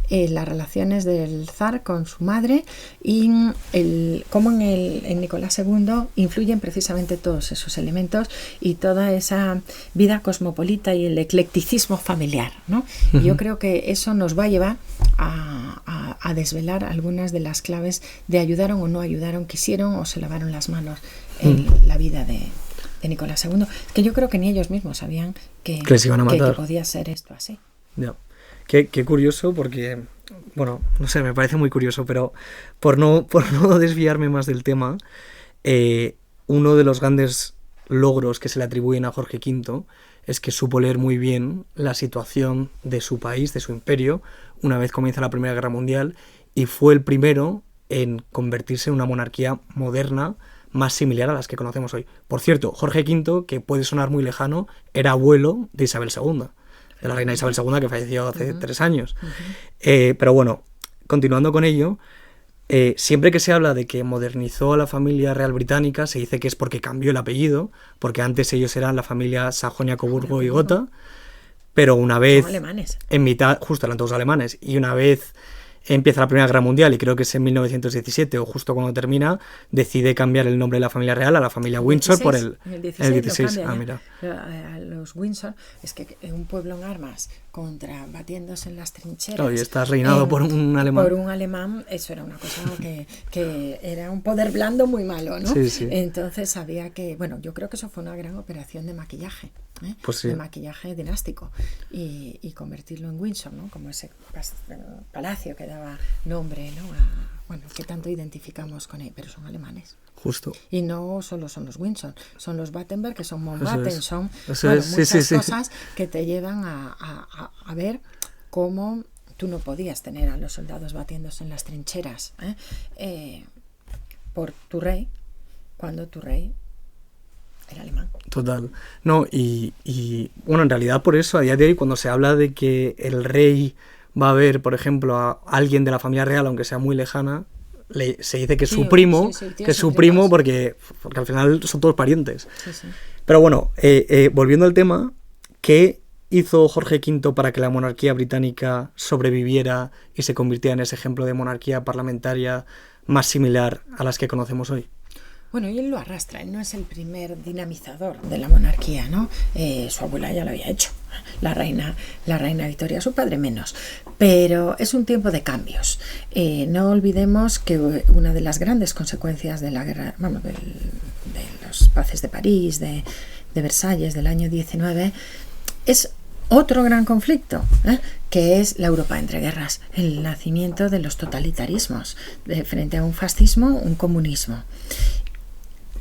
las relaciones del zar con su madre y cómo en Nicolás II influyen precisamente todos esos elementos y toda esa vida cosmopolita y el eclecticismo familiar, ¿no? Y yo creo que eso nos va a llevar a desvelar algunas de las claves de ayudaron o no ayudaron, quisieron o se lavaron las manos en la vida de Nicolás II, que yo creo que ni ellos mismos sabían que les iban a matar, que podía ser esto así. Ya. Qué curioso, porque, bueno, no sé, me parece muy curioso, pero por no desviarme más del tema, uno de los grandes logros que se le atribuyen a Jorge V es que supo leer muy bien la situación de su país, de su imperio, una vez comienza la Primera Guerra Mundial, y fue el primero en convertirse en una monarquía moderna más similar a las que conocemos hoy. Por cierto, Jorge V, que puede sonar muy lejano, era abuelo de Isabel II. De la reina Isabel II, que falleció hace 3 años. Pero bueno, continuando con ello, siempre que se habla de que modernizó a la familia real británica, se dice que es porque cambió el apellido, porque antes ellos eran la familia Sajonia-Coburgo y Gotha, pero una vez... Son alemanes. En mitad, justo eran todos alemanes, y una vez empieza la Primera Guerra Mundial, y creo que es en 1917, o justo cuando termina, decide cambiar el nombre de la familia real a la familia Windsor 16, por el 16. Mira. A los Windsor, es que un pueblo en armas batiéndose en las trincheras. Claro, y estás reinado por un alemán. Por un alemán, eso era una cosa que era un poder blando muy malo, ¿no? Sí. Entonces había que... Bueno, yo creo que eso fue una gran operación de maquillaje, pues sí, de maquillaje dinástico, y convertirlo en Windsor, ¿no? Como ese palacio que daba nombre, ¿no? Bueno, que tanto identificamos con él, pero son alemanes. Justo. Y no solo son los Windsor, son los Battenberg, que son Mountbatten, son muchas cosas que te llevan a ver cómo tú no podías tener a los soldados batiéndose en las trincheras por tu rey, cuando tu rey era alemán. Total. No, y bueno, en realidad por eso, a día de hoy, cuando se habla de que el rey va a ver, por ejemplo, a alguien de la familia real, aunque sea muy lejana, se dice que es Sí, su primo, sí, que es su son primo primos. porque al final son todos parientes. Sí, sí. Pero bueno, volviendo al tema, ¿qué hizo Jorge V para que la monarquía británica sobreviviera y se convirtiera en ese ejemplo de monarquía parlamentaria más similar a las que conocemos hoy? Bueno, y él lo arrastra, él no es el primer dinamizador de la monarquía, ¿no? Su abuela ya lo había hecho, la reina Victoria, su padre menos. Pero es un tiempo de cambios. No olvidemos que una de las grandes consecuencias de la guerra, vamos, de los paces de París, de Versalles del año 19, es otro gran conflicto, que es la Europa entre guerras, el nacimiento de los totalitarismos, frente a un fascismo, un comunismo.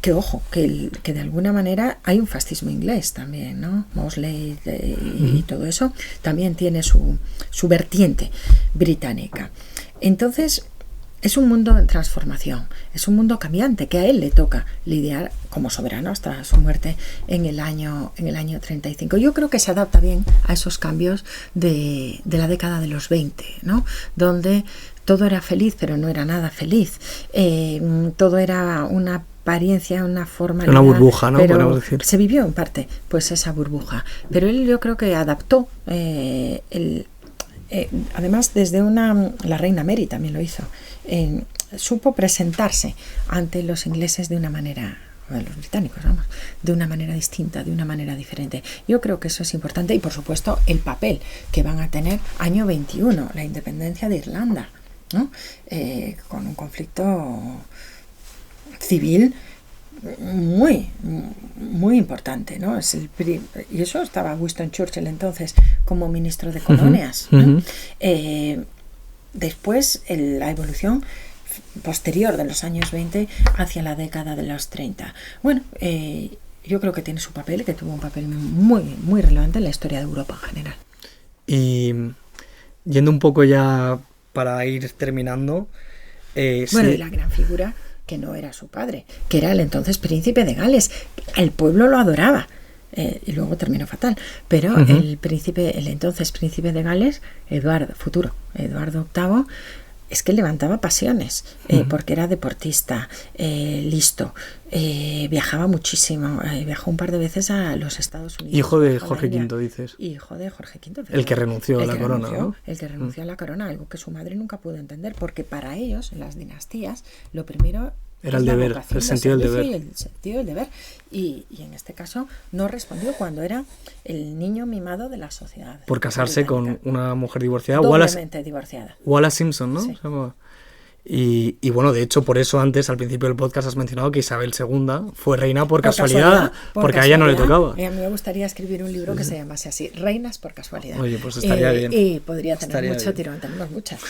Que ojo, que de alguna manera hay un fascismo inglés también, ¿no? Mosley y todo eso también tiene su vertiente británica. Entonces, es un mundo en transformación, es un mundo cambiante que a él le toca lidiar como soberano hasta su muerte en el año 35. Yo creo que se adapta bien a esos cambios de la década de los 20, ¿no? Donde todo era feliz, pero no era nada feliz. Todo era una apariencia, una forma, una burbuja, ¿no? Pero podemos decir. Se vivió en parte pues esa burbuja, pero él yo creo que adaptó además desde la reina Mary también lo hizo, supo presentarse ante los ingleses de una manera, los británicos, vamos, de una manera distinta, de una manera diferente. Yo creo que eso es importante y por supuesto el papel que van a tener año 21, la independencia de Irlanda, ¿no? Con un conflicto civil muy importante, ¿no? Y eso estaba Winston Churchill entonces como ministro de colonias, ¿no? Después la evolución posterior de los años 20 hacia la década de los 30. Bueno, yo creo que tiene su papel, que tuvo un papel muy relevante en la historia de Europa en general. Y yendo un poco ya para ir terminando, bueno, y la gran figura que no era su padre, que era el entonces príncipe de Gales. El pueblo lo adoraba, y luego terminó fatal, pero el entonces príncipe de Gales, Eduardo VIII, es que levantaba pasiones, porque era deportista, listo, viajaba muchísimo, viajó un par de veces a los Estados Unidos. Hijo de Jorge V, dices. Hijo de Jorge V. El que renunció a la corona, ¿no? El que renunció a la corona, algo que su madre nunca pudo entender, porque para ellos, en las dinastías, lo primero era el deber, el sentido del deber. Y el sentido del deber. Y en este caso no respondió cuando era el niño mimado de la sociedad. Por casarse británica. con una mujer divorciada. Doblemente divorciada. Wallace Simpson, ¿no? Sí. Y bueno, de hecho, por eso antes, al principio del podcast, has mencionado que Isabel II fue reina por casualidad, porque a ella no le tocaba. A mí me gustaría escribir un libro que se llamase así, Reinas por casualidad. Oye, pues estaría bien. Y podría tener mucho tirón, tenemos muchas.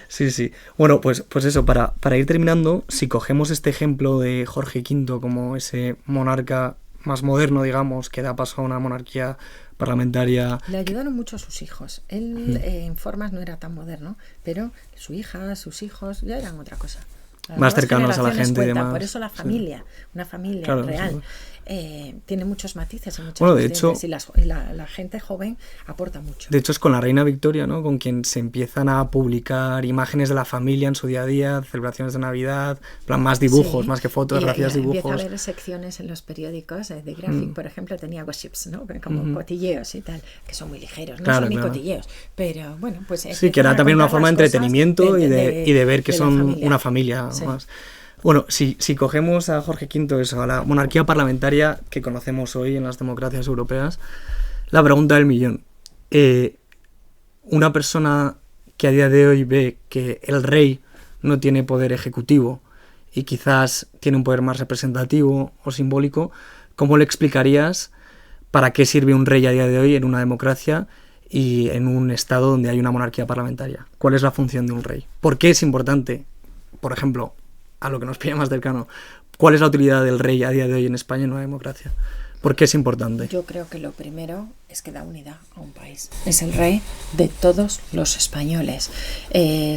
Sí. Bueno, pues eso, para ir terminando, si cogemos este ejemplo de Jorge V como ese monarca más moderno, digamos, que da paso a una monarquía parlamentaria. Le ayudaron mucho sus hijos. Él en formas no era tan moderno, pero su hija, sus hijos ya eran otra cosa. Más cercanos a la gente y demás. Por eso la familia, una familia claro, real, tiene muchos matices y muchas bueno, de hecho, y la gente joven aporta mucho. De hecho, es con la reina Victoria, ¿no?, con quien se empiezan a publicar imágenes de la familia en su día a día, celebraciones de Navidad, plan más dibujos, más que fotografías, dibujos. Empieza a haber secciones en los periódicos de Graphic, por ejemplo, tenía gossips, ¿no?, como cotilleos y tal, que son muy ligeros, no son ni cotilleos, pero bueno, pues sí, que era también una forma de entretenimiento y de ver que son una familia más. Bueno, si cogemos a Jorge V, eso, a la monarquía parlamentaria que conocemos hoy en las democracias europeas, la pregunta del millón. Una persona que a día de hoy ve que el rey no tiene poder ejecutivo y quizás tiene un poder más representativo o simbólico, ¿cómo le explicarías para qué sirve un rey a día de hoy en una democracia y en un estado donde hay una monarquía parlamentaria? ¿Cuál es la función de un rey? ¿Por qué es importante, por ejemplo, a lo que nos pilla más cercano, cuál es la utilidad del rey a día de hoy en España en una democracia? ¿Por qué es importante? Yo creo que lo primero es que da unidad a un país. Es el rey de todos los españoles,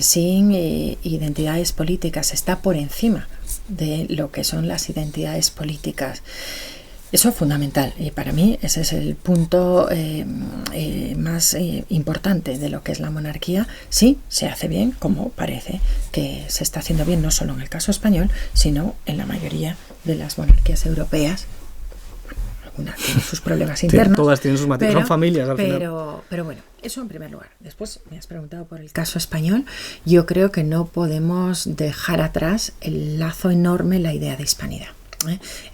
sin identidades políticas, está por encima de lo que son las identidades políticas. Eso es fundamental y para mí ese es el punto más importante de lo que es la monarquía. Sí, se hace bien, como parece que se está haciendo bien, no solo en el caso español, sino en la mayoría de las monarquías europeas. Algunas tienen sus problemas internos. Todas tienen sus matices, son familias al final. Pero bueno, eso en primer lugar. Después me has preguntado por el caso español. Yo creo que no podemos dejar atrás el lazo enorme, la idea de hispanidad.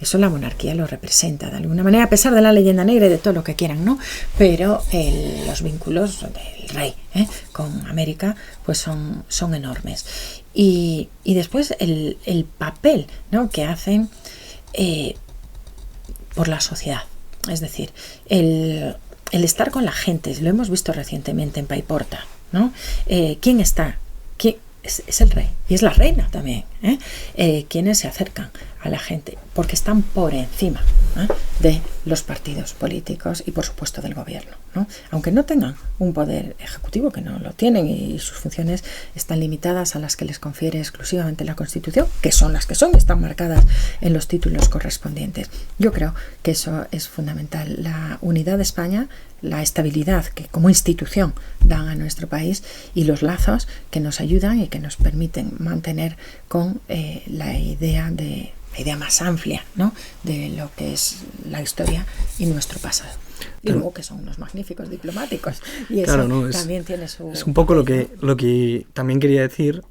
Eso la monarquía lo representa de alguna manera, a pesar de la leyenda negra y de todo lo que quieran, ¿no? Pero los vínculos del rey con América pues son enormes. Y después el papel, ¿no?, que hacen por la sociedad. Es decir, el estar con la gente, lo hemos visto recientemente en Paiporta, ¿no? ¿Quién está? Es el rey y es la reina también, quienes se acercan a la gente porque están por encima de los partidos políticos y por supuesto del gobierno, ¿no? Aunque no tengan un poder ejecutivo, que no lo tienen y sus funciones están limitadas a las que les confiere exclusivamente la Constitución, que son las que son, están marcadas en los títulos correspondientes. Yo creo que eso es fundamental, la unidad de España, la estabilidad que como institución dan a nuestro país y los lazos que nos ayudan y que nos permiten mantener con la idea más amplia, ¿no?, de lo que es la historia y nuestro pasado. Y luego que son unos magníficos diplomáticos. Y eso también tiene su... Es un poco lo que también quería decir.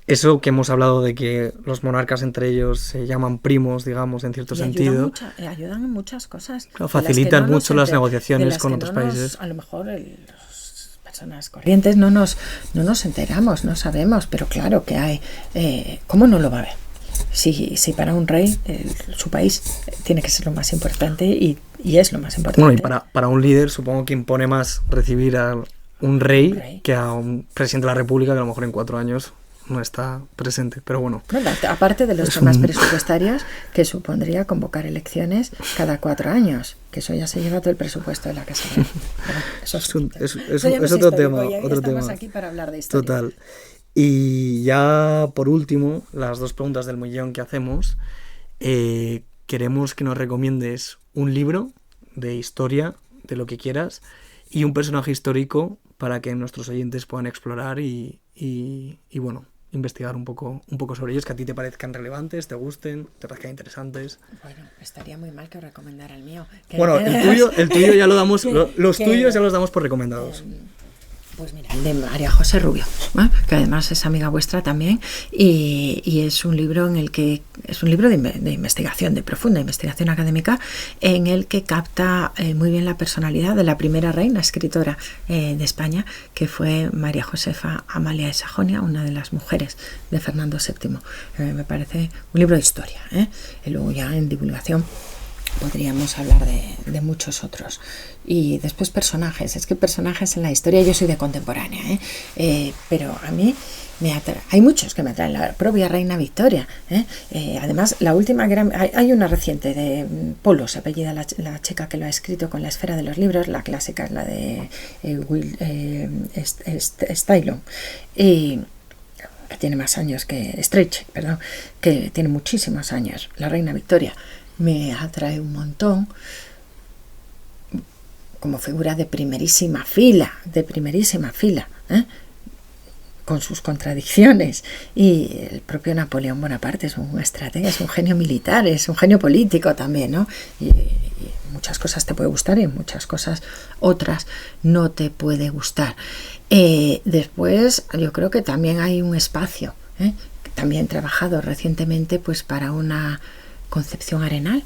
Eso que hemos hablado de que los monarcas entre ellos se llaman primos, digamos, en cierto sentido. Ayudan en muchas cosas. Facilitan mucho las negociaciones con otros países. A lo mejor las personas corrientes no nos enteramos, no sabemos, pero claro que hay. ¿Cómo no lo va a haber? Si para un rey su país tiene que ser lo más importante y es lo más importante. Bueno, y para un líder supongo que impone más recibir a un rey que a un presidente de la República que a lo mejor en 4 años no está presente, pero bueno. Aparte de los temas presupuestarios que supondría convocar elecciones cada 4 años, que eso ya se lleva todo el presupuesto de la Casa Real. Eso es otro tema. Estamos aquí para hablar de historia. Total. Y ya por último, las 2 preguntas del millón que hacemos, queremos que nos recomiendes un libro de historia, de lo que quieras, y un personaje histórico para que nuestros oyentes puedan explorar y bueno, investigar un poco sobre ellos, que a ti te parezcan relevantes, te gusten, te parezcan interesantes. Bueno, estaría muy mal que recomendara el mío. Bueno, el tuyo ya lo damos, los tuyos ya los damos por recomendados. Pues mira, el de María José Rubio, que además es amiga vuestra también, y es un libro en el que es un libro de investigación, de profunda investigación académica, en el que capta muy bien la personalidad de la primera reina escritora de España, que fue María Josefa Amalia de Sajonia, una de las mujeres de Fernando VII. Me parece un libro de historia, y luego ya en divulgación podríamos hablar de muchos otros. Y después personajes, es que personajes en la historia, yo soy de contemporánea, pero a mí hay muchos que me atraen, la propia reina Victoria, además la última gran, hay una reciente de Polo, se apellida la chica que lo ha escrito con la esfera de los libros, la clásica es la de Stylon, que tiene más años que Stretch, perdón, que tiene muchísimos años, la reina Victoria. Me atrae un montón como figura de primerísima fila, con sus contradicciones. Y el propio Napoleón Bonaparte es un estratega, es un genio militar, es un genio político también, ¿no? Y muchas cosas te puede gustar y muchas cosas otras no te puede gustar. Después yo creo que también hay un espacio, también trabajado recientemente pues para una Concepción Arenal,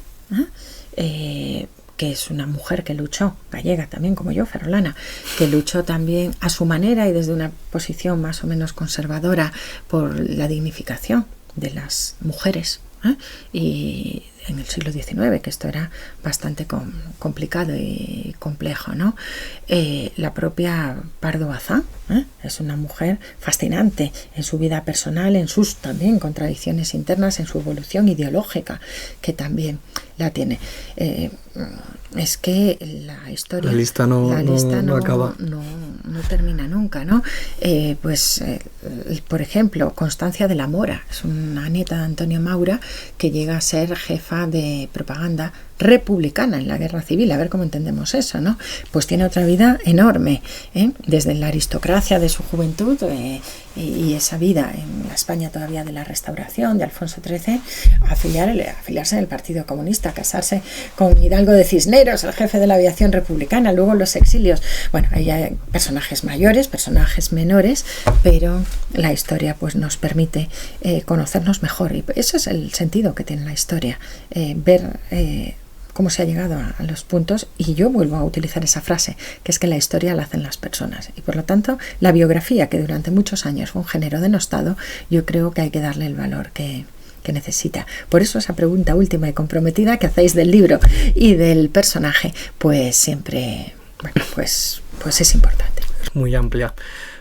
que es una mujer que luchó, gallega también como yo, ferrolana, que luchó también a su manera y desde una posición más o menos conservadora por la dignificación de las mujeres, y en el siglo XIX, que esto era bastante complicado y complejo, ¿no? La propia Pardo Bazán es una mujer fascinante en su vida personal, en sus también contradicciones internas, en su evolución ideológica, que también la tiene. Es que la historia, la lista no acaba, no termina nunca, ¿no? Por ejemplo, Constancia de la Mora es una nieta de Antonio Maura que llega a ser jefa jefa de propaganda republicana en la guerra civil. A ver cómo entendemos eso, ¿no? Pues tiene otra vida enorme, desde la aristocracia de su juventud y esa vida en la España todavía de la Restauración, de Alfonso XIII, afiliarse en el Partido Comunista, casarse con Hidalgo de Cisneros, el jefe de la aviación republicana, luego los exilios. Bueno, ahí hay personajes mayores, personajes menores, pero la historia pues nos permite conocernos mejor, y eso es el sentido que tiene la historia, ver cómo se ha llegado a los puntos. Y yo vuelvo a utilizar esa frase, que es que la historia la hacen las personas, y por lo tanto la biografía, que durante muchos años fue un género denostado, yo creo que hay que darle el valor que necesita. Por eso esa pregunta última y comprometida que hacéis del libro y del personaje, pues siempre, bueno, pues es importante. Es muy amplia.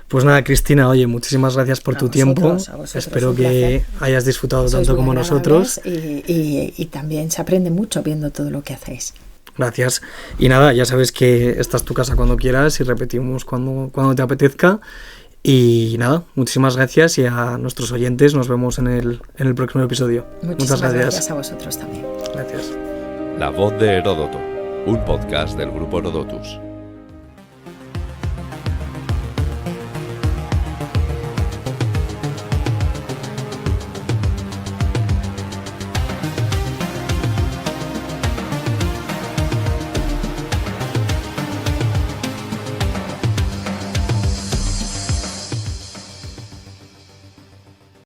Pues nada, Cristina, oye, muchísimas gracias por tu tiempo. Espero que hayas disfrutado tanto como nosotros. Y también se aprende mucho viendo todo lo que hacéis. Gracias. Y nada, ya sabes que esta es tu casa cuando quieras y repetimos cuando te apetezca. Y nada, muchísimas gracias, y a nuestros oyentes nos vemos en el próximo episodio. Muchas gracias a vosotros también. Gracias. La voz de Heródoto, un podcast del Grupo Herodotus.